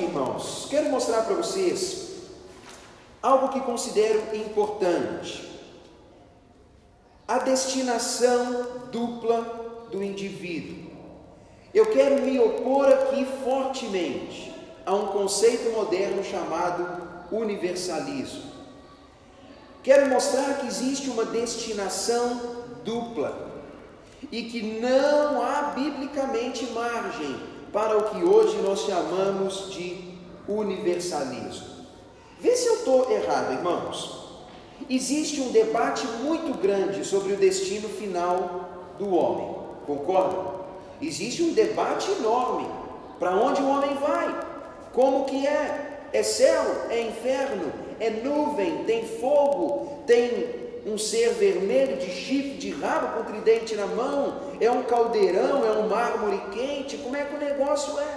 hoje, irmãos, quero mostrar para vocês algo que considero importante: a destinação dupla do indivíduo. Eu quero me opor aqui fortemente a um conceito moderno chamado universalismo. Quero mostrar que existe uma destinação dupla e que não há biblicamente margem para o que hoje nós chamamos de universalismo. Vê se eu estou errado, irmãos. Existe um debate muito grande sobre o destino final do homem, concordam? Existe um debate enorme para onde o homem vai, como que é céu, é inferno, é nuvem, tem fogo, tem um ser vermelho de chifre, de rabo com tridente na mão, é um caldeirão, é um mármore quente, como é que o negócio é?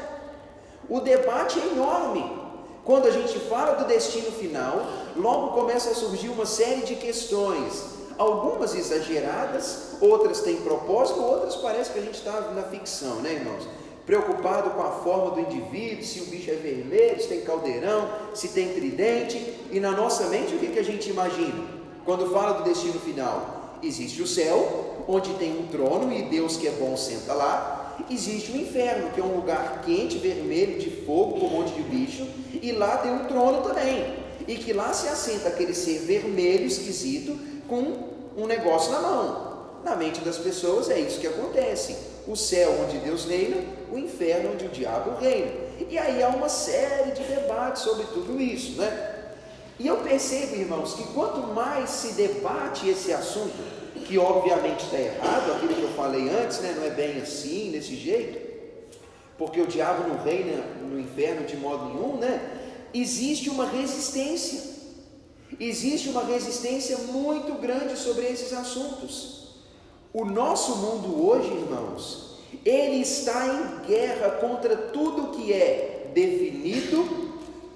O debate é enorme. Quando a gente fala do destino final, logo começa a surgir uma série de questões, algumas exageradas, outras têm propósito, outras parece que a gente está na ficção, né, irmãos? Preocupado com a forma do indivíduo, se o bicho é vermelho, se tem caldeirão, se tem tridente, e na nossa mente o que a gente imagina? Quando fala do destino final, existe o céu, onde tem um trono e Deus que é bom senta lá. Existe o inferno, que é um lugar quente, vermelho, de fogo, com um monte de bicho, e lá tem um trono também, e que lá se assenta aquele ser vermelho, esquisito, com um negócio na mão. Na mente das pessoas é isso que acontece: o céu onde Deus reina, o inferno onde o diabo reina. E aí há uma série de debates sobre tudo isso, né? E eu percebo, irmãos, que quanto mais se debate esse assunto, que obviamente está errado, aquilo que eu falei antes, né? Não é bem assim, desse jeito, porque o diabo não reina no inferno de modo nenhum, né? Existe uma resistência muito grande sobre esses assuntos. O nosso mundo hoje, irmãos, ele está em guerra contra tudo que é definido,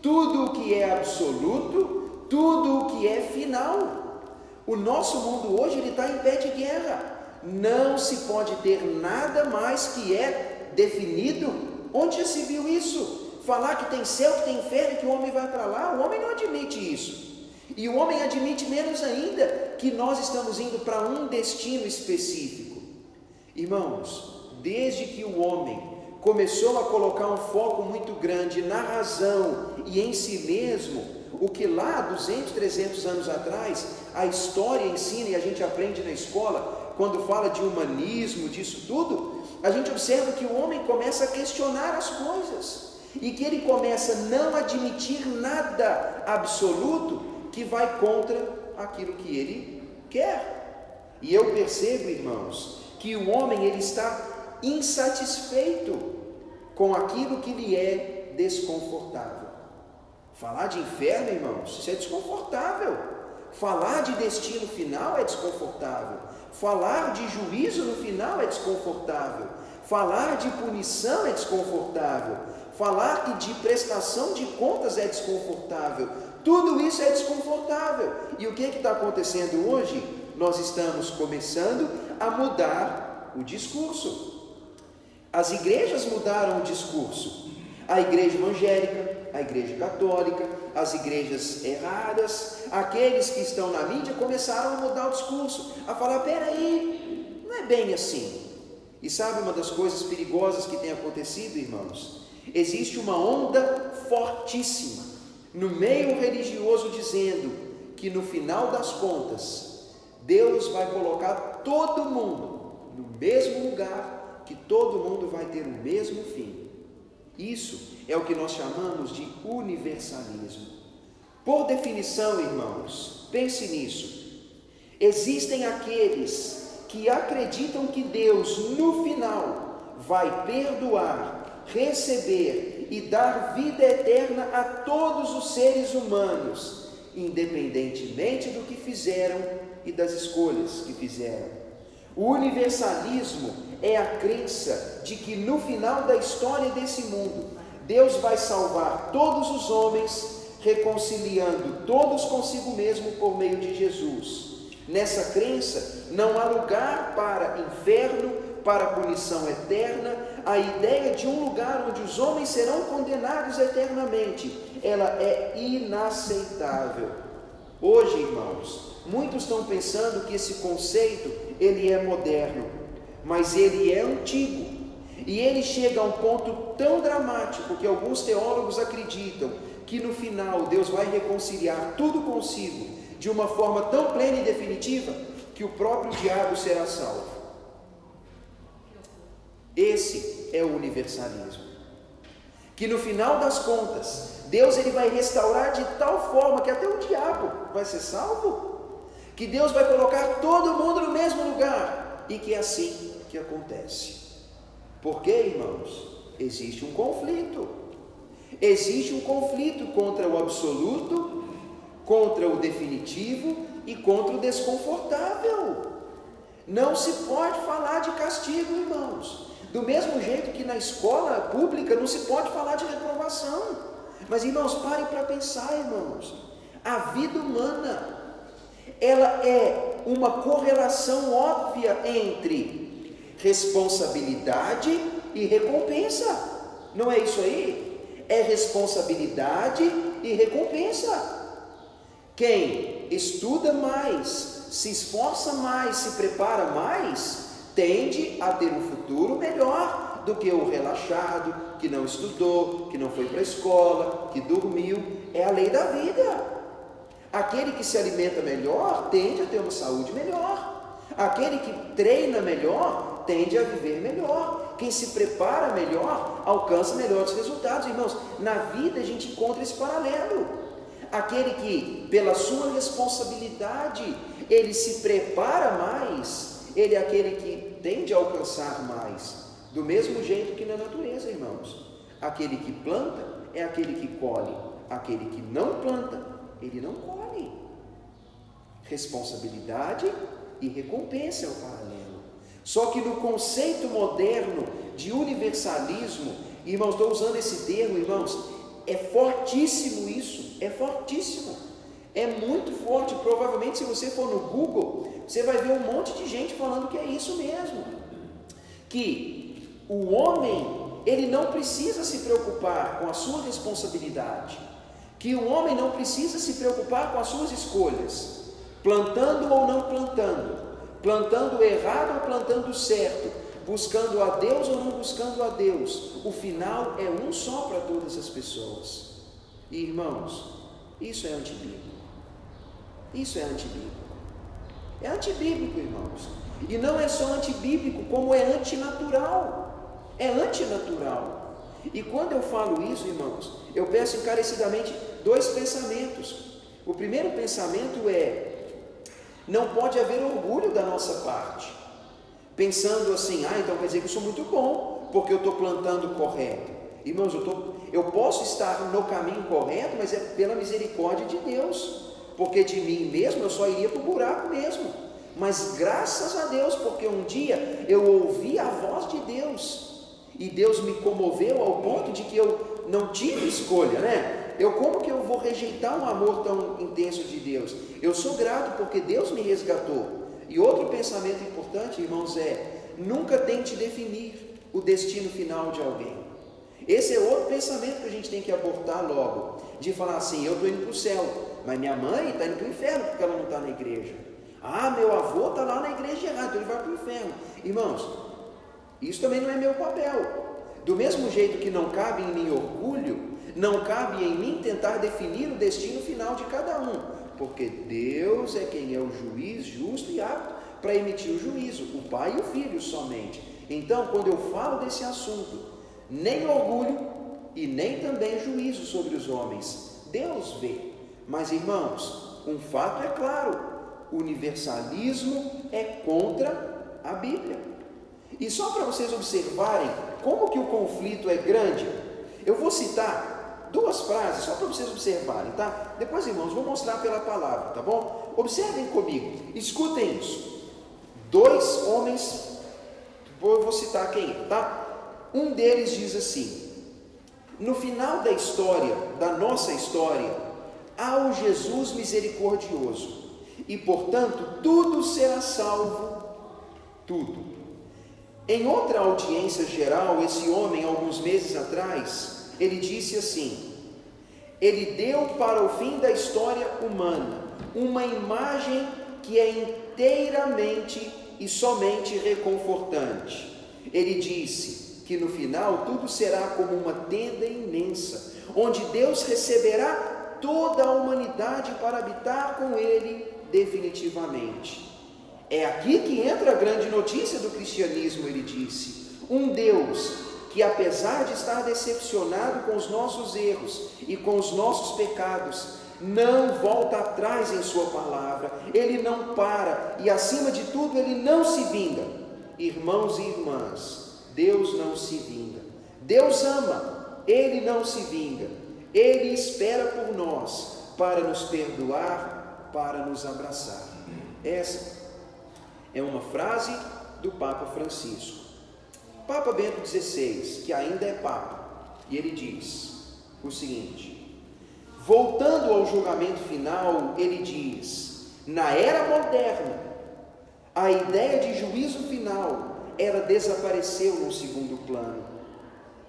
tudo o que é absoluto, tudo o que é final. O nosso mundo hoje ele está em pé de guerra. Não se pode ter nada mais que é definido. Onde já se viu isso? Falar que tem céu, que tem inferno, que o homem vai para lá. O homem não admite isso. E o homem admite menos ainda que nós estamos indo para um destino específico. Irmãos, desde que o homem começou a colocar um foco muito grande na razão e em si mesmo, o que lá 200, 300 anos atrás a história ensina e a gente aprende na escola, quando fala de humanismo, disso tudo, a gente observa que o homem começa a questionar as coisas e que ele começa a não admitir nada absoluto que vai contra aquilo que ele quer. E eu percebo, irmãos, que o homem ele está insatisfeito com aquilo que lhe é desconfortável. Falar de inferno, irmãos, isso é desconfortável. Falar de destino final é desconfortável. Falar de juízo no final é desconfortável. Falar de punição é desconfortável. Falar de prestação de contas é desconfortável. Tudo isso é desconfortável. E o que está acontecendo hoje? Nós estamos começando a mudar o discurso. As igrejas mudaram o discurso. A igreja evangélica, a igreja católica, as igrejas erradas, aqueles que estão na mídia começaram a mudar o discurso, a falar: peraí, não é bem assim. E sabe uma das coisas perigosas que tem acontecido, irmãos? Existe uma onda fortíssima no meio religioso dizendo que no final das contas Deus vai colocar todo mundo no mesmo lugar, que todo mundo vai ter o mesmo fim. Isso é o que nós chamamos de universalismo. Por definição, irmãos, pense nisso. Existem aqueles que acreditam que Deus, no final, vai perdoar, receber e dar vida eterna a todos os seres humanos, independentemente do que fizeram e das escolhas que fizeram. O universalismo é a crença de que no final da história desse mundo, Deus vai salvar todos os homens, reconciliando todos consigo mesmo por meio de Jesus. Nessa crença não há lugar para inferno, para punição eterna, a ideia de um lugar onde os homens serão condenados eternamente, ela é inaceitável. Hoje, irmãos, muitos estão pensando que esse conceito, ele é moderno, mas ele é antigo. E ele chega a um ponto tão dramático que alguns teólogos acreditam que no final Deus vai reconciliar tudo consigo de uma forma tão plena e definitiva que o próprio diabo será salvo. Esse é o universalismo. Que no final das contas, Deus ele vai restaurar de tal forma que até o diabo vai ser salvo. Que Deus vai colocar todo mundo no mesmo lugar. E que é assim que acontece. Porque, irmãos, existe um conflito. Existe um conflito contra o absoluto, contra o definitivo e contra o desconfortável. Não se pode falar de castigo, irmãos. Do mesmo jeito que na escola pública não se pode falar de reprovação. Mas, irmãos, parem para pensar, irmãos. A vida humana, ela é uma correlação óbvia entre responsabilidade e recompensa. Não é isso aí? É responsabilidade e recompensa. Quem estuda mais, se esforça mais, se prepara mais, tende a ter um futuro melhor do que o relaxado, que não estudou, que não foi para a escola, que dormiu. É a lei da vida. Aquele que se alimenta melhor tende a ter uma saúde melhor. Aquele que treina melhor tende a viver melhor. Quem se prepara melhor alcança melhores resultados. Irmãos, na vida a gente encontra esse paralelo. Aquele que, pela sua responsabilidade, ele se prepara mais, ele é aquele que tende a alcançar mais. Do mesmo jeito que na natureza, irmãos. Aquele que planta é aquele que colhe. Aquele que não planta, ele não colhe. Responsabilidade e recompensa é o paralelo. Só que no conceito moderno de universalismo, irmãos, estou usando esse termo, irmãos, é fortíssimo isso, é fortíssimo, é muito forte. Provavelmente se você for no Google, você vai ver um monte de gente falando que é isso mesmo, que o homem, ele não precisa se preocupar com a sua responsabilidade, que o homem não precisa se preocupar com as suas escolhas, plantando ou não plantando, plantando errado ou plantando certo, buscando a Deus ou não buscando a Deus. O final é um só para todas as pessoas. E, irmãos, isso é antibíblico. Isso é antibíblico. É antibíblico, irmãos. E não é só antibíblico, como é antinatural. É antinatural. E quando eu falo isso, irmãos, eu peço encarecidamente dois pensamentos. O primeiro pensamento é: não pode haver orgulho da nossa parte, pensando assim, então quer dizer que eu sou muito bom, porque eu estou plantando correto. Irmãos, eu posso estar no caminho correto, mas é pela misericórdia de Deus, porque de mim mesmo eu só iria para o buraco mesmo. Mas graças a Deus, porque um dia eu ouvi a voz de Deus, e Deus me comoveu ao ponto de que eu não tive escolha, né? Como que eu vou rejeitar um amor tão intenso de Deus? Eu sou grato porque Deus me resgatou. E outro pensamento importante, irmãos, é: nunca tente definir o destino final de alguém. Esse é outro pensamento que a gente tem que abortar logo, de falar assim: eu estou indo para o céu, mas minha mãe está indo para o inferno porque ela não está na igreja. Meu avô está lá na igreja errada, então ele vai para o inferno. Irmãos, isso também não é meu papel. Do mesmo jeito que não cabe em mim orgulho, não cabe em mim tentar definir o destino final de cada um, porque Deus é quem é o juiz justo e apto para emitir o juízo, o Pai e o Filho somente. Então, quando eu falo desse assunto, nem orgulho e nem também juízo sobre os homens. Deus vê. Mas, irmãos, um fato é claro: o universalismo é contra a Bíblia. E só para vocês observarem como que o conflito é grande, eu vou citar duas frases só para vocês observarem, tá? Depois, irmãos, vou mostrar pela palavra, tá bom? Observem comigo, escutem isso. Dois homens, eu vou citar quem é, tá? Um deles diz assim: no final da história, da nossa história, há o Jesus misericordioso, e portanto tudo será salvo, tudo. Em outra audiência geral, esse homem, alguns meses atrás, ele disse assim: ele deu para o fim da história humana uma imagem que é inteiramente e somente reconfortante. Ele disse que no final tudo será como uma tenda imensa, onde Deus receberá toda a humanidade para habitar com ele definitivamente. É aqui que entra a grande notícia do cristianismo, ele disse. Um Deus que, apesar de estar decepcionado com os nossos erros e com os nossos pecados, não volta atrás em sua palavra, ele não para e, acima de tudo, ele não se vinga. Irmãos e irmãs, Deus não se vinga. Deus ama, ele não se vinga. Ele espera por nós para nos perdoar, para nos abraçar. Essa é uma frase do Papa Francisco. Papa Bento XVI, que ainda é Papa, e ele diz o seguinte: voltando ao julgamento final, ele diz: na era moderna, a ideia de juízo final, ela desapareceu no segundo plano.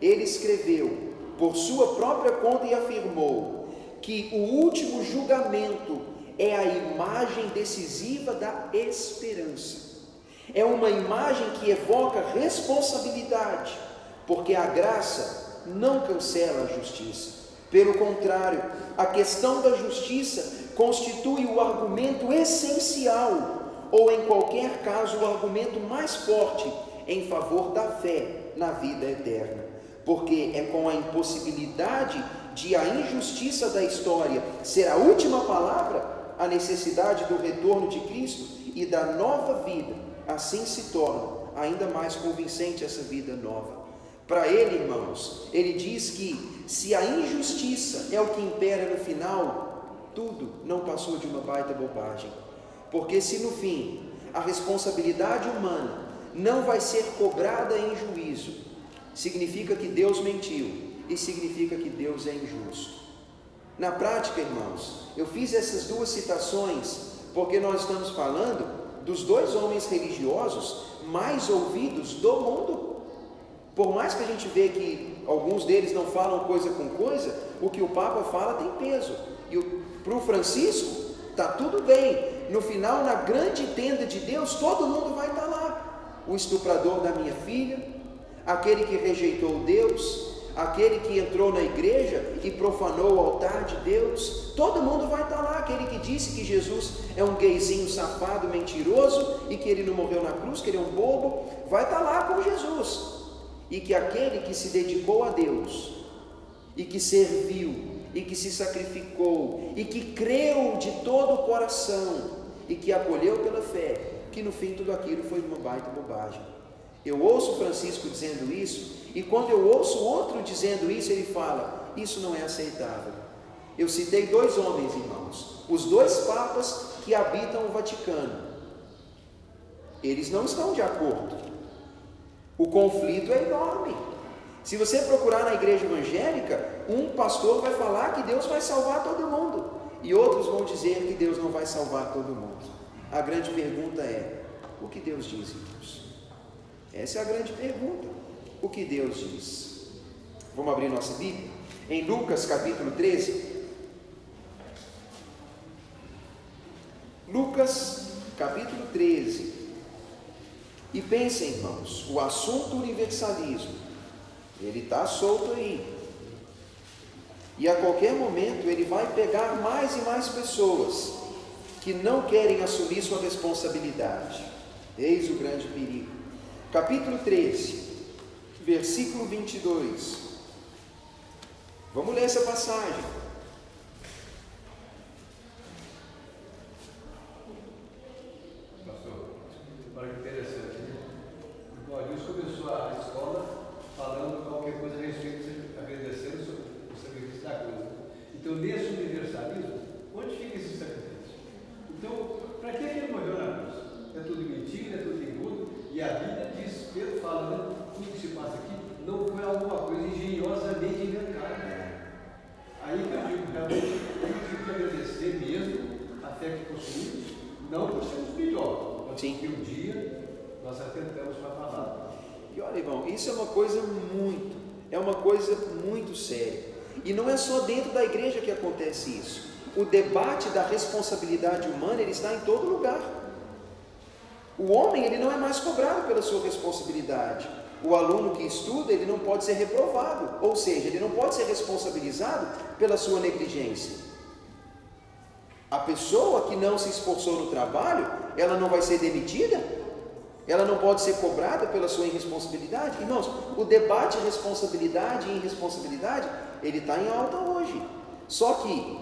Ele escreveu por sua própria conta e afirmou que o último julgamento é a imagem decisiva da esperança. É uma imagem que evoca responsabilidade, porque a graça não cancela a justiça. Pelo contrário, a questão da justiça constitui o argumento essencial, ou em qualquer caso, o argumento mais forte em favor da fé na vida eterna. Porque é com a impossibilidade de a injustiça da história ser a última palavra, a necessidade do retorno de Cristo e da nova vida, assim se torna ainda mais convincente essa vida nova. Para ele, irmãos, ele diz que se a injustiça é o que impera no final, tudo não passou de uma baita bobagem. Porque se no fim a responsabilidade humana não vai ser cobrada em juízo, significa que Deus mentiu e significa que Deus é injusto. Na prática, irmãos, eu fiz essas duas citações porque nós estamos falando dos dois homens religiosos mais ouvidos do mundo. Por mais que a gente vê que alguns deles não falam coisa com coisa, o que o Papa fala tem peso. E para o Francisco, está tudo bem. No final, na grande tenda de Deus, todo mundo vai estar lá. O estuprador da minha filha, aquele que rejeitou Deus, aquele que entrou na igreja e profanou o altar de Deus, todo mundo vai estar lá. Aquele que disse que Jesus é um gayzinho safado, mentiroso, e que ele não morreu na cruz, que ele é um bobo, vai estar lá com Jesus. E que aquele que se dedicou a Deus, e que serviu, e que se sacrificou, e que creu de todo o coração, e que acolheu pela fé, que no fim tudo aquilo foi uma baita bobagem. Eu ouço Francisco dizendo isso, e quando eu ouço outro dizendo isso, ele fala: isso não é aceitável. Eu citei dois homens, irmãos, os dois papas que habitam o Vaticano. Eles não estão de acordo. O conflito é enorme. Se você procurar na igreja evangélica, um pastor vai falar que Deus vai salvar todo mundo, e outros vão dizer que Deus não vai salvar todo mundo. A grande pergunta é: o que Deus diz, irmãos? Essa é a grande pergunta. O que Deus diz? Vamos abrir nossa Bíblia? Em Lucas capítulo 13. Lucas capítulo 13. E pensem, irmãos, o assunto universalismo, ele está solto aí. E a qualquer momento ele vai pegar mais e mais pessoas que não querem assumir sua responsabilidade. Eis o grande perigo. Capítulo 13, versículo 22. Vamos ler essa passagem. Pastor, olha que interessante, né? O Maurício começou a escola falando qualquer coisa a respeito, agradecendo o sacrifício da cruz. Então, nesse universalismo, onde fica esse sacrifício? Então, para que ele morreu na cruz? É tudo mentira, é tudo engodo, e a Bíblia diz, Pedro fala, né? Tudo que se passa aqui não foi alguma coisa engenhosamente inventada. Aí é uma coisa muito séria. E não é só dentro da igreja que acontece isso. O debate da responsabilidade humana, ele está em todo lugar. O homem, ele não é mais cobrado pela sua responsabilidade. O aluno que estuda, ele não pode ser reprovado, ou seja, ele não pode ser responsabilizado pela sua negligência. A pessoa que não se esforçou no trabalho, ela não vai ser demitida? Ela não pode ser cobrada pela sua irresponsabilidade? Irmãos, o debate responsabilidade e irresponsabilidade, ele está em alta hoje. Só que,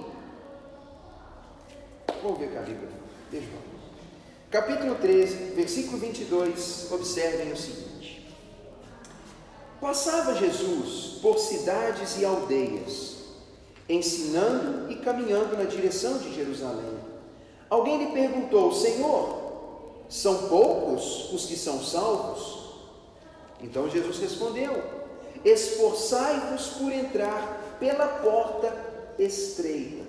vamos ver cá, Bíblia, deixa eu ver. Capítulo 13, versículo 22, observem o seguinte: passava Jesus por cidades e aldeias, ensinando e caminhando na direção de Jerusalém. Alguém lhe perguntou: Senhor, são poucos os que são salvos? Então Jesus respondeu: esforçai-vos por entrar pela porta estreita,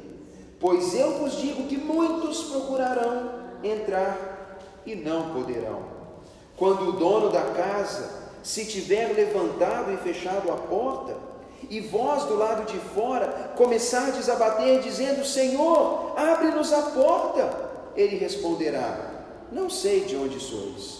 pois eu vos digo que muitos procurarão entrar e não poderão. Quando o dono da casa se tiver levantado e fechado a porta, e vós do lado de fora começardes a bater, dizendo: Senhor, abre-nos a porta, ele responderá: não sei de onde sois.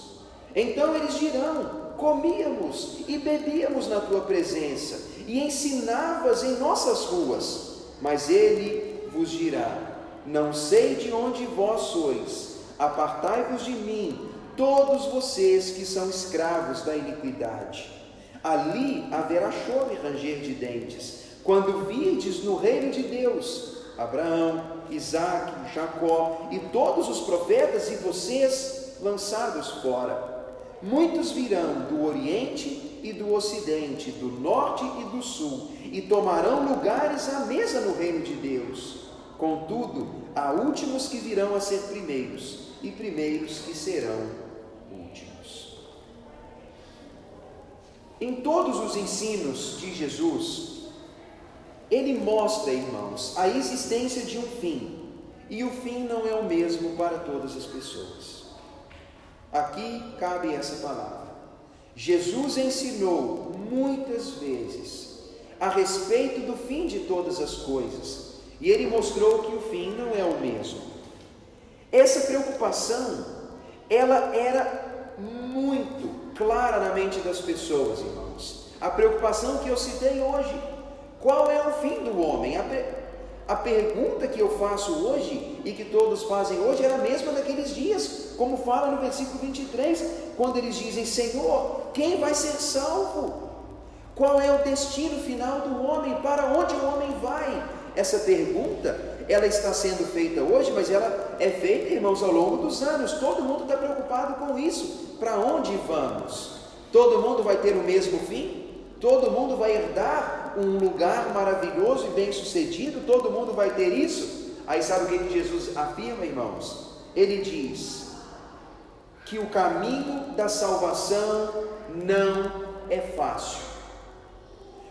Então eles dirão: comíamos e bebíamos na tua presença, e ensinavas em nossas ruas. Mas ele vos dirá: não sei de onde vós sois, apartai-vos de mim, todos vocês que são escravos da iniquidade. Ali haverá choro e ranger de dentes, quando virdes no reino de Deus Abraão, Isaque, Jacó e todos os profetas, e vocês lançados fora. Muitos virão do Oriente e do Ocidente, do Norte e do Sul, e tomarão lugares à mesa no reino de Deus. Contudo, há últimos que virão a ser primeiros, e primeiros que serão últimos. Em todos os ensinos de Jesus, ele mostra, irmãos, a existência de um fim, e o fim não é o mesmo para todas as pessoas. Aqui cabe essa palavra. Jesus ensinou muitas vezes a respeito do fim de todas as coisas, e ele mostrou que o fim não é o mesmo. Essa preocupação, ela era muito clara na mente das pessoas, irmãos. A preocupação que eu citei hoje: qual é o fim do homem? A pergunta que eu faço hoje e que todos fazem hoje era a mesma daqueles dias, como fala no versículo 23, quando eles dizem: Senhor, quem vai ser salvo? Qual é o destino final do homem? Para onde o homem vai? Essa pergunta, ela está sendo feita hoje, mas ela é feita, irmãos, ao longo dos anos. Todo mundo está preocupado com isso. Para onde vamos? Todo mundo vai ter o mesmo fim? Todo mundo vai herdar um lugar maravilhoso e bem sucedido? Todo mundo vai ter isso? Aí sabe o que Jesus afirma, irmãos? Ele diz que o caminho da salvação não é fácil.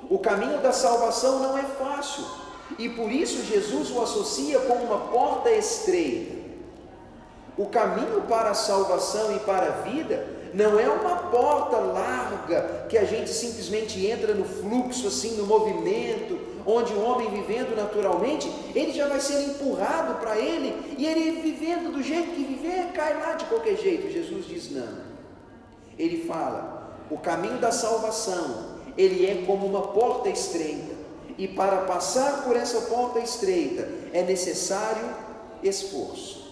O caminho da salvação não é fácil, e por isso Jesus o associa com uma porta estreita. O caminho para a salvação e para a vida não é uma porta larga que a gente simplesmente entra no fluxo, assim, no movimento, onde o homem vivendo naturalmente, ele já vai ser empurrado para ele, e ele vivendo do jeito que viver, cai lá de qualquer jeito. Jesus diz não. Ele fala: o caminho da salvação, ele é como uma porta estreita, e para passar por essa porta estreita é necessário esforço.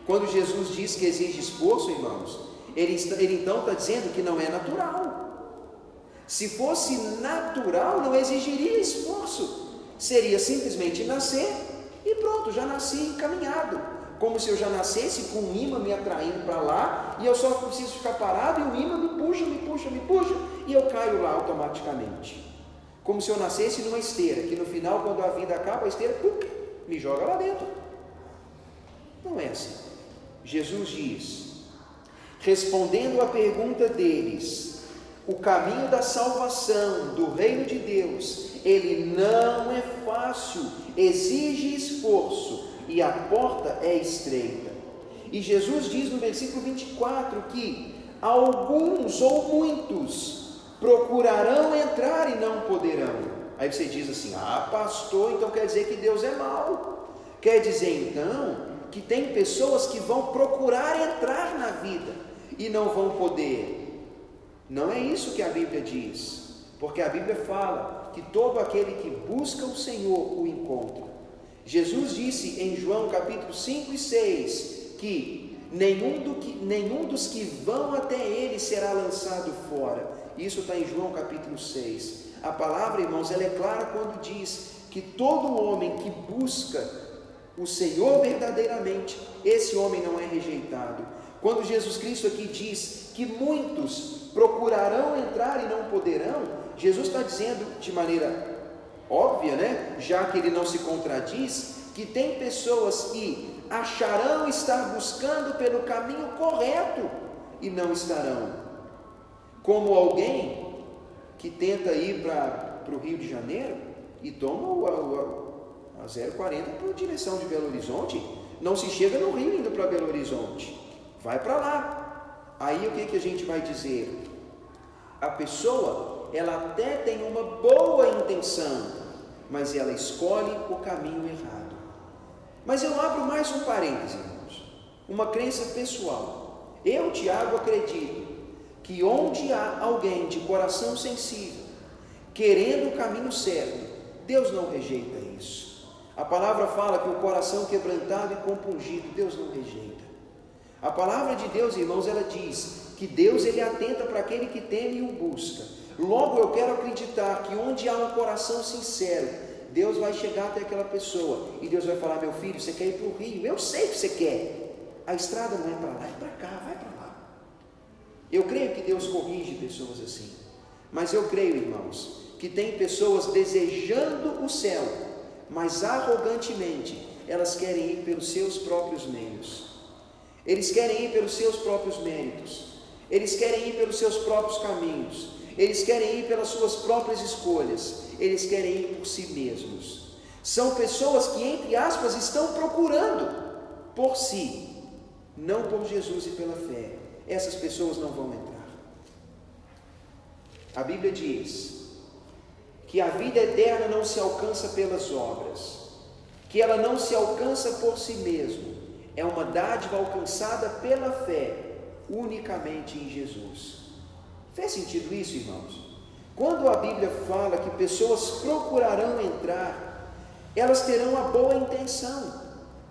Quando Jesus diz que exige esforço, irmãos, ele então está dizendo que não é natural. Se fosse natural, não exigiria esforço. Seria simplesmente nascer e pronto, já nasci encaminhado. Como se eu já nascesse com um imã me atraindo para lá, e eu só preciso ficar parado e o imã me puxa, e eu caio lá automaticamente. Como se eu nascesse numa esteira, que no final, quando a vida acaba, a esteira me joga lá dentro. Não é assim. Jesus diz, respondendo à pergunta deles: o caminho da salvação, do reino de Deus, ele não é fácil, exige esforço, e a porta é estreita. E Jesus diz no versículo 24 que alguns ou muitos procurarão entrar e não poderão. Aí você diz assim: ah, pastor, então quer dizer que Deus é mau. Quer dizer então que tem pessoas que vão procurar entrar na vida e não vão poder. Não é isso que a Bíblia diz, porque a Bíblia fala que todo aquele que busca o Senhor o encontra. Jesus disse em João capítulo 5 e 6 que nenhum dos que vão até Ele será lançado fora. Isso está em João capítulo 6. A palavra, irmãos, ela é clara quando diz que todo homem que busca o Senhor verdadeiramente, esse homem não é rejeitado. Quando Jesus Cristo aqui diz que muitos procurarão entrar e não poderão, Jesus está dizendo de maneira óbvia, né? Já que ele não se contradiz, que tem pessoas que acharão estar buscando pelo caminho correto e não estarão. Como alguém que tenta ir para o Rio de Janeiro e toma a 040 para a direção de Belo Horizonte, não se chega no Rio indo para Belo Horizonte, vai para lá. Aí o que a gente vai dizer? A pessoa, ela até tem uma boa intenção, mas ela escolhe o caminho errado. Mas eu abro mais um parêntese, irmãos, uma crença pessoal. Eu, Tiago, acredito que onde há alguém de coração sensível, querendo o caminho certo, Deus não rejeita isso. A palavra fala que o coração quebrantado e compungido, Deus não rejeita. A palavra de Deus, irmãos, ela diz que Deus, ele atenta para aquele que teme e o busca. Logo, eu quero acreditar que onde há um coração sincero, Deus vai chegar até aquela pessoa e Deus vai falar: meu filho, você quer ir para o Rio? Eu sei que você quer. A estrada não é para lá, é para cá, vai para lá. Eu creio que Deus corrige pessoas assim. Mas eu creio, irmãos, que tem pessoas desejando o céu, mas arrogantemente elas querem ir pelos seus próprios meios. Eles querem ir pelos seus próprios méritos. Eles querem ir pelos seus próprios caminhos. Eles querem ir pelas suas próprias escolhas. Eles querem ir por si mesmos. São pessoas que, entre aspas, estão procurando por si, não por Jesus e pela fé. Essas pessoas não vão entrar. A Bíblia diz que a vida eterna não se alcança pelas obras, que ela não se alcança por si mesmo, é uma dádiva alcançada pela fé, unicamente em Jesus. Faz sentido isso, irmãos? Quando a Bíblia fala que pessoas procurarão entrar, elas terão a boa intenção,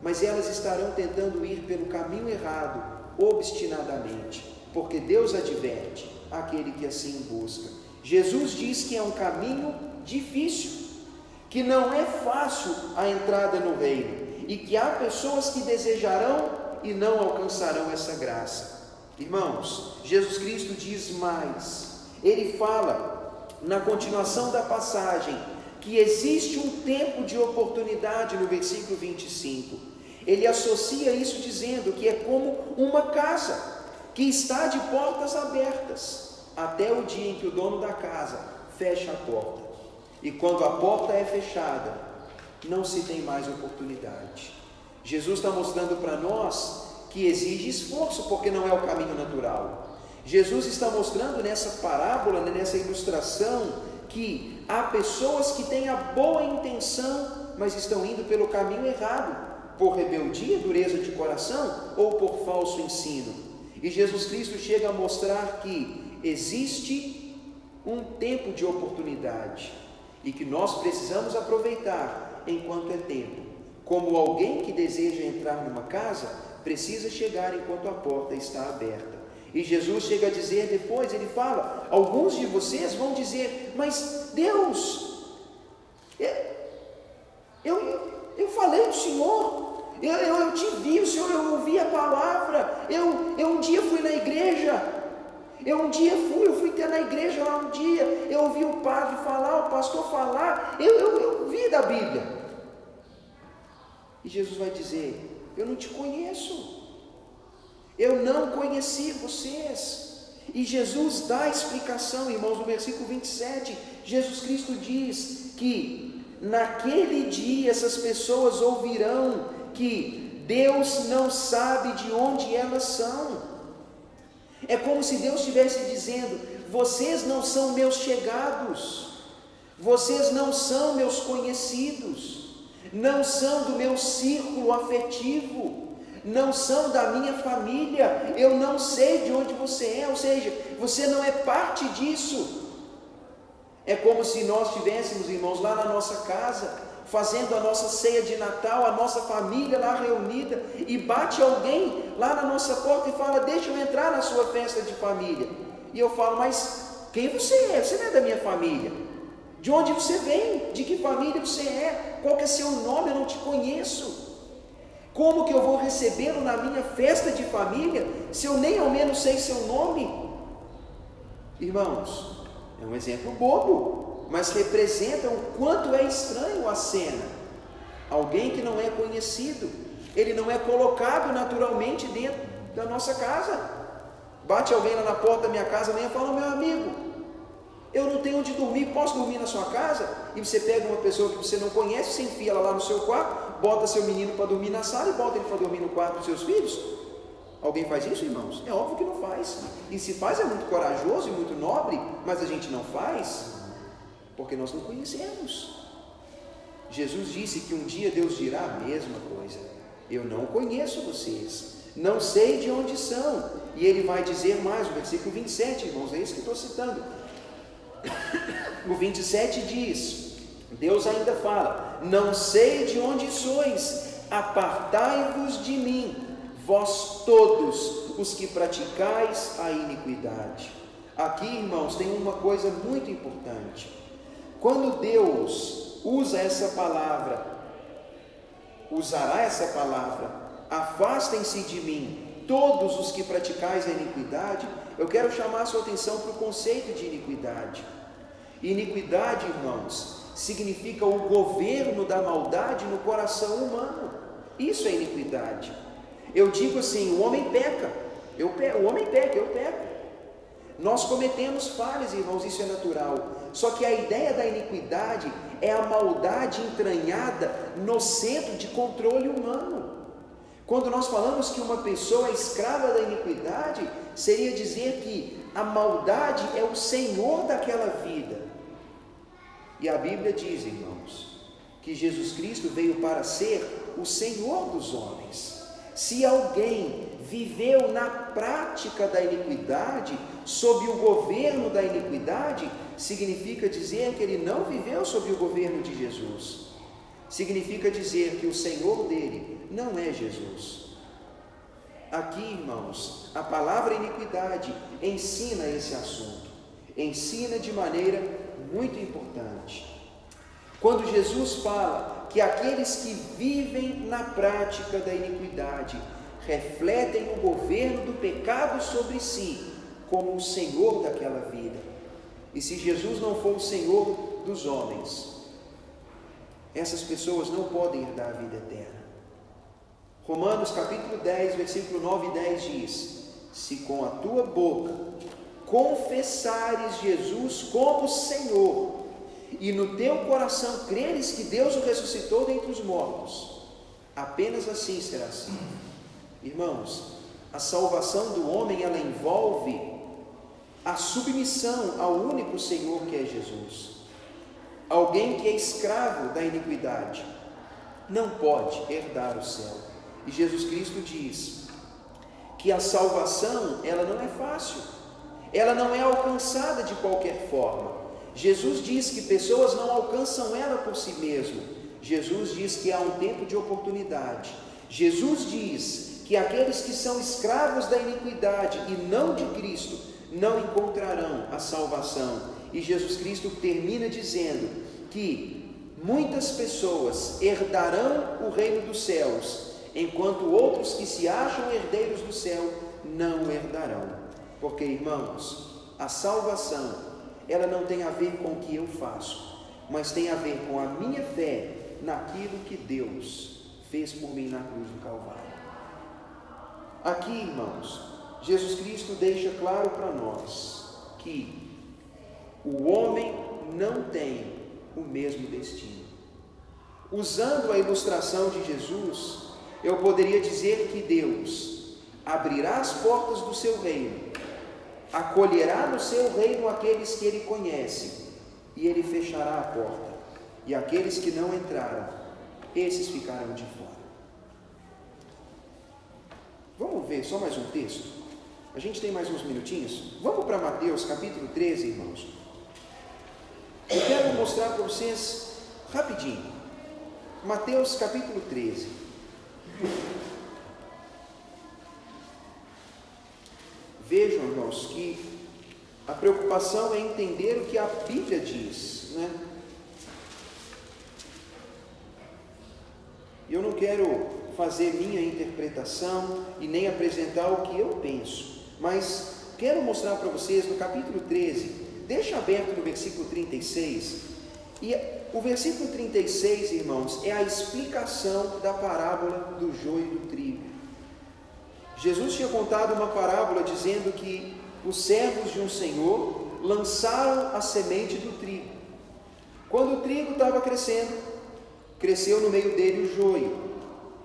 mas elas estarão tentando ir pelo caminho errado, obstinadamente, porque Deus adverte aquele que assim busca. Jesus diz que é um caminho difícil, que não é fácil a entrada no reino, e que há pessoas que desejarão e não alcançarão essa graça. Irmãos, Jesus Cristo diz mais. Ele fala na continuação da passagem que existe um tempo de oportunidade no versículo 25. Ele associa isso dizendo que é como uma casa que está de portas abertas até o dia em que o dono da casa fecha a porta. E quando a porta é fechada, não se tem mais oportunidade. Jesus está mostrando para nós que exige esforço, porque não é o caminho natural. Jesus está mostrando nessa parábola, nessa ilustração, que há pessoas que têm a boa intenção, mas estão indo pelo caminho errado, por rebeldia, dureza de coração ou por falso ensino. E Jesus Cristo chega a mostrar que existe um tempo de oportunidade e que nós precisamos aproveitar enquanto é tempo. Como alguém que deseja entrar numa casa, precisa chegar enquanto a porta está aberta. E Jesus chega a dizer depois, ele fala: alguns de vocês vão dizer, mas Deus, eu falei do Senhor, eu te vi, o Senhor, eu ouvi a palavra, eu um dia fui na igreja, eu fui ter na igreja lá um dia, eu ouvi o padre falar, o pastor falar, eu vi da Bíblia. E Jesus vai dizer: eu não te conheço, eu não conheci vocês. E Jesus dá a explicação, irmãos, no versículo 27, Jesus Cristo diz que naquele dia essas pessoas ouvirão que Deus não sabe de onde elas são. É como se Deus estivesse dizendo: vocês não são meus chegados, vocês não são meus conhecidos, não são do meu círculo afetivo, não são da minha família, eu não sei de onde você é, ou seja, você não é parte disso. É como se nós tivéssemos, irmãos, lá na nossa casa, fazendo a nossa ceia de Natal, a nossa família lá reunida, e bate alguém lá na nossa porta e fala: deixa eu entrar na sua festa de família. E eu falo: mas quem você é? Você não é da minha família. De onde você vem? De que família você é? Qual que é seu nome? Eu não te conheço. Como que eu vou recebê-lo na minha festa de família, se eu nem ao menos sei seu nome? Irmãos, é um exemplo bobo, mas representa o quanto é estranho a cena. Alguém que não é conhecido, ele não é colocado naturalmente dentro da nossa casa. Bate alguém lá na porta da minha casa amanhã e fala: meu amigo, eu não tenho onde dormir, posso dormir na sua casa? E você pega uma pessoa que você não conhece, você enfia ela lá no seu quarto, bota seu menino para dormir na sala e bota ele para dormir no quarto dos seus filhos. Alguém faz isso, irmãos? É óbvio que não faz. E se faz é muito corajoso e muito nobre, mas a gente não faz porque nós não conhecemos. Jesus disse que um dia Deus dirá a mesma coisa: eu não conheço vocês, não sei de onde são. E ele vai dizer mais, o versículo 27, irmãos, é isso que estou citando. O 27 diz, Deus ainda fala: não sei de onde sois, apartai-vos de mim, vós todos os que praticais a iniquidade. Aqui, irmãos, tem uma coisa muito importante. Quando Deus usa essa palavra, usará essa palavra, afastem-se de mim, todos os que praticais a iniquidade, eu quero chamar a sua atenção para o conceito de iniquidade. Iniquidade, irmãos, significa o governo da maldade no coração humano. Isso é iniquidade. Eu digo assim: o homem peca, o homem peca, eu peco. Nós cometemos falhas, irmãos, isso é natural. Só que a ideia da iniquidade é a maldade entranhada no centro de controle humano. Quando nós falamos que uma pessoa é escrava da iniquidade, seria dizer que a maldade é o senhor daquela vida. E a Bíblia diz, irmãos, que Jesus Cristo veio para ser o Senhor dos homens. Se alguém viveu na prática da iniquidade, sob o governo da iniquidade, significa dizer que ele não viveu sob o governo de Jesus. Significa dizer que o Senhor dele não é Jesus. Aqui, irmãos, a palavra iniquidade ensina esse assunto, ensina de maneira muito importante. Quando Jesus fala que aqueles que vivem na prática da iniquidade refletem o governo do pecado sobre si como o Senhor daquela vida. E se Jesus não for o Senhor dos homens, essas pessoas não podem herdar a vida eterna. Romanos capítulo 10, versículo 9 e 10 diz: se com a tua boca confessares Jesus como Senhor, e no teu coração creres que Deus o ressuscitou dentre os mortos, apenas assim será salvo. Irmãos, a salvação do homem, ela envolve a submissão ao único Senhor que é Jesus. Alguém que é escravo da iniquidade não pode herdar o céu. E Jesus Cristo diz que a salvação, ela não é fácil, ela não é alcançada de qualquer forma. Jesus diz que pessoas não alcançam ela por si mesmo. Jesus diz que há um tempo de oportunidade. Jesus diz que aqueles que são escravos da iniquidade e não de Cristo não encontrarão a salvação. E Jesus Cristo termina dizendo que muitas pessoas herdarão o reino dos céus, enquanto outros que se acham herdeiros do céu não herdarão. Porque, irmãos, a salvação, ela não tem a ver com o que eu faço, mas tem a ver com a minha fé naquilo que Deus fez por mim na cruz do Calvário. Aqui, irmãos, Jesus Cristo deixa claro para nós que o homem não tem o mesmo destino. Usando a ilustração de Jesus, eu poderia dizer que Deus abrirá as portas do seu reino, acolherá no seu reino aqueles que ele conhece, e ele fechará a porta, e aqueles que não entraram, esses ficarão de fora. Vamos ver só mais um texto? A gente tem mais uns minutinhos? Vamos para Mateus capítulo 13, irmãos. Eu quero mostrar para vocês rapidinho. Mateus capítulo 13. Vejam, irmãos, que a preocupação é entender o que a Bíblia diz, né? Eu não quero fazer minha interpretação e nem apresentar o que eu penso, mas quero mostrar para vocês no capítulo 13, deixa aberto no versículo 36, e o versículo 36, irmãos, é a explicação da parábola do joio e do trigo. Jesus tinha contado uma parábola dizendo que os servos de um senhor lançaram a semente do trigo. Quando o trigo estava crescendo, cresceu no meio dele o joio.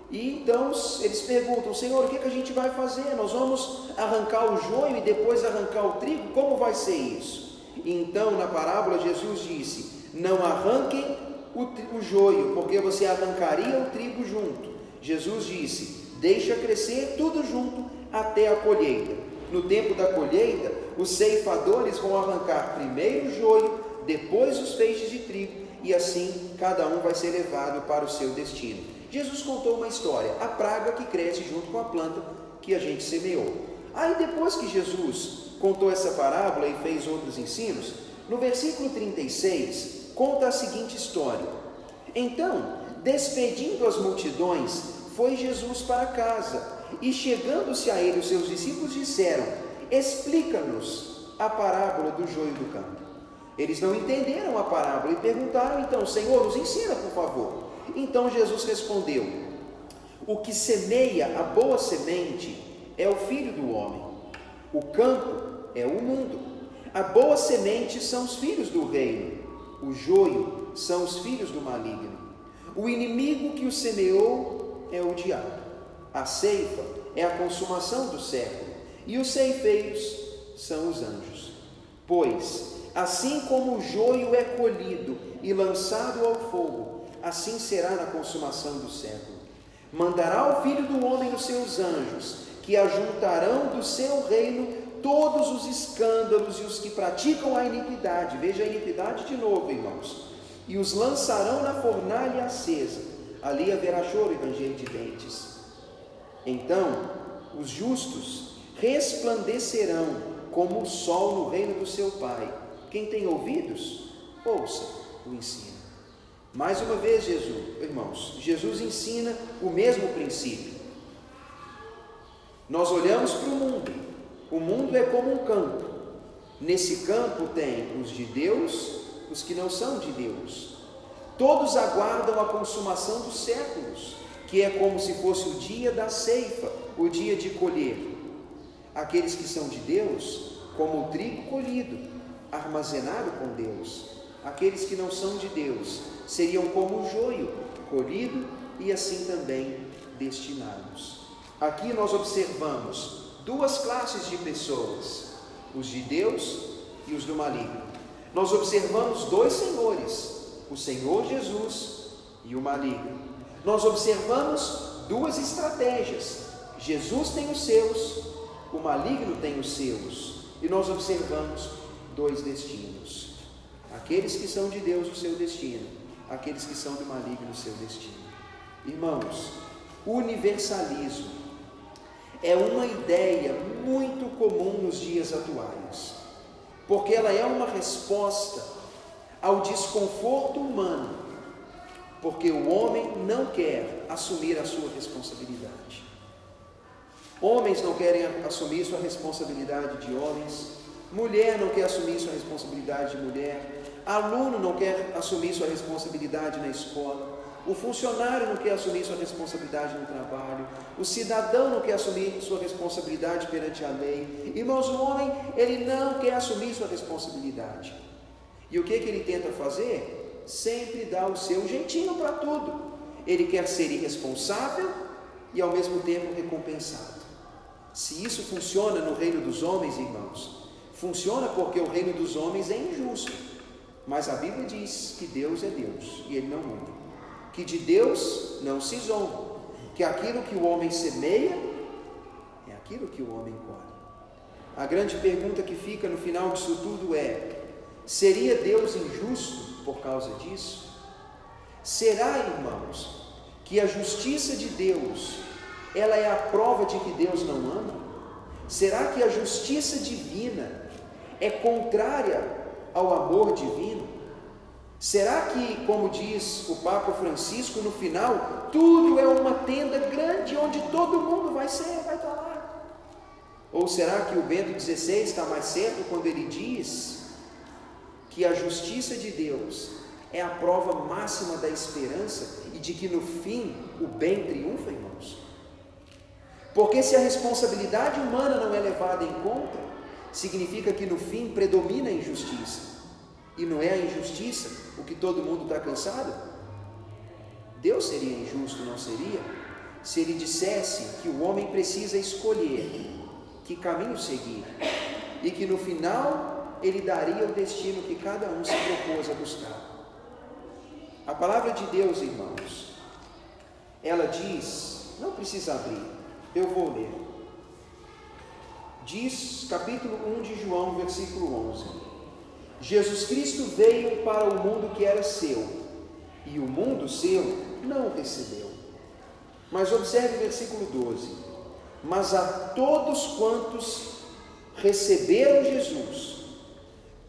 E então eles perguntam: Senhor, o que a gente vai fazer? Nós vamos arrancar o joio e depois arrancar o trigo? Como vai ser isso? E então na parábola Jesus disse: não arranquem o joio, porque você arrancaria o trigo junto. Jesus disse: deixa crescer tudo junto até a colheita. No tempo da colheita, os ceifadores vão arrancar primeiro o joio, depois os feixes de trigo, e assim cada um vai ser levado para o seu destino. Jesus contou uma história, a praga que cresce junto com a planta que a gente semeou. Aí depois que Jesus contou essa parábola e fez outros ensinos, no versículo 36, conta a seguinte história. Então, despedindo as multidões, foi Jesus para casa, e chegando-se a ele, os seus discípulos disseram: explica-nos a parábola do joio do campo. Eles não entenderam a parábola e perguntaram então: Senhor, nos ensina, por favor. Então Jesus respondeu: o que semeia a boa semente é o Filho do homem. O campo é o mundo. A boa semente são os filhos do reino. O joio são os filhos do maligno. O inimigo que o semeou é o diabo. A ceifa é a consumação do século, e os ceifeiros são os anjos. Pois, assim como o joio é colhido e lançado ao fogo, assim será na consumação do século. Mandará o Filho do homem os seus anjos, que ajuntarão do seu reino todos os escândalos e os que praticam a iniquidade. Veja a iniquidade de novo, irmãos. E os lançarão na fornalha acesa. Ali haverá choro e ranger de dentes. Então, os justos resplandecerão como o sol no reino do seu Pai. Quem tem ouvidos, ouça o ensino. Mais uma vez, Jesus ensina o mesmo princípio. Nós olhamos para o mundo. O mundo é como um campo. Nesse campo tem os de Deus, os que não são de Deus. Todos aguardam a consumação dos séculos, que é como se fosse o dia da ceifa, o dia de colher. Aqueles que são de Deus, como o trigo colhido, armazenado com Deus. Aqueles que não são de Deus seriam como o joio, colhido e assim também destinados. Aqui nós observamos duas classes de pessoas, os de Deus e os do maligno. Nós observamos dois senhores, o Senhor Jesus e o maligno. Nós observamos duas estratégias, Jesus tem os seus, o maligno tem os seus, e nós observamos dois destinos, aqueles que são de Deus o seu destino, aqueles que são do maligno o seu destino. Irmãos, o universalismo é uma ideia muito comum nos dias atuais, porque ela é uma resposta ao desconforto humano, porque o homem não quer assumir a sua responsabilidade. Homens não querem assumir sua responsabilidade de homens, mulher não quer assumir sua responsabilidade de mulher, aluno não quer assumir sua responsabilidade na escola, o funcionário não quer assumir sua responsabilidade no trabalho, o cidadão não quer assumir sua responsabilidade perante a lei. Irmãos, o homem, ele não quer assumir sua responsabilidade. E o que ele tenta fazer? Sempre dá o seu jeitinho para tudo. Ele quer ser irresponsável e ao mesmo tempo recompensado. Se isso funciona no reino dos homens, irmãos, funciona porque o reino dos homens é injusto. Mas a Bíblia diz que Deus é Deus e Ele não muda. Que de Deus não se zomba. Que aquilo que o homem semeia é aquilo que o homem colhe. A grande pergunta que fica no final disso tudo é: seria Deus injusto por causa disso? Será, irmãos, que a justiça de Deus, ela é a prova de que Deus não ama? Será que a justiça divina é contrária ao amor divino? Será que, como diz o Papa Francisco no final, tudo é uma tenda grande onde todo mundo vai estar lá? Ou será que o Bento XVI está mais certo quando ele diz que a justiça de Deus é a prova máxima da esperança e de que no fim o bem triunfa, irmãos? Porque se a responsabilidade humana não é levada em conta, significa que no fim predomina a injustiça. E não é a injustiça o que todo mundo está cansado? Deus seria injusto, não seria? Se Ele dissesse que o homem precisa escolher que caminho seguir e que no final Ele daria o destino que cada um se propôs a buscar. A palavra de Deus, irmãos, ela diz, não precisa abrir, eu vou ler. Diz, capítulo 1 de João, versículo 11: Jesus Cristo veio para o mundo que era seu, e o mundo seu não o recebeu. Mas observe o versículo 12: mas a todos quantos receberam Jesus,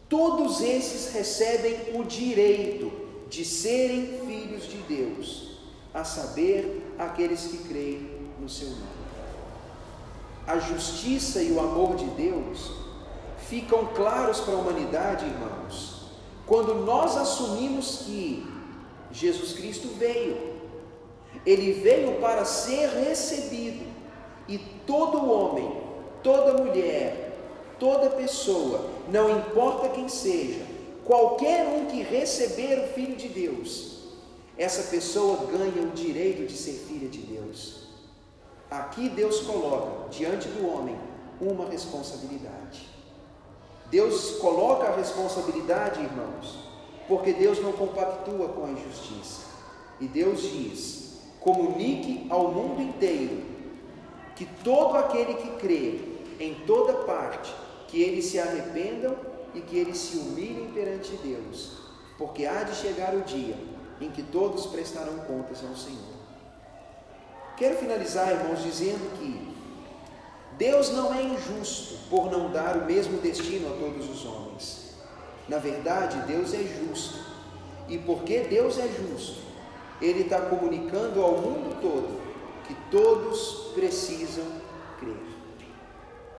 todos esses recebem o direito de serem filhos de Deus, a saber, aqueles que creem no seu nome. A justiça e o amor de Deus ficam claros para a humanidade, irmãos, quando nós assumimos que Jesus Cristo veio. Ele veio para ser recebido, e todo homem, toda mulher, toda pessoa, não importa quem seja, qualquer um que receber o Filho de Deus, essa pessoa ganha o direito de ser filha de Deus. Aqui Deus coloca diante do homem uma responsabilidade. Deus coloca a responsabilidade, irmãos, porque Deus não compactua com a injustiça. E Deus diz: comunique ao mundo inteiro que todo aquele que crê em toda parte, que eles se arrependam e que eles se humilhem perante Deus, porque há de chegar o dia em que todos prestarão contas ao Senhor. Quero finalizar, irmãos, dizendo que Deus não é injusto por não dar o mesmo destino a todos os homens. Na verdade, Deus é justo. E porque Deus é justo, Ele está comunicando ao mundo todo que todos precisam crer.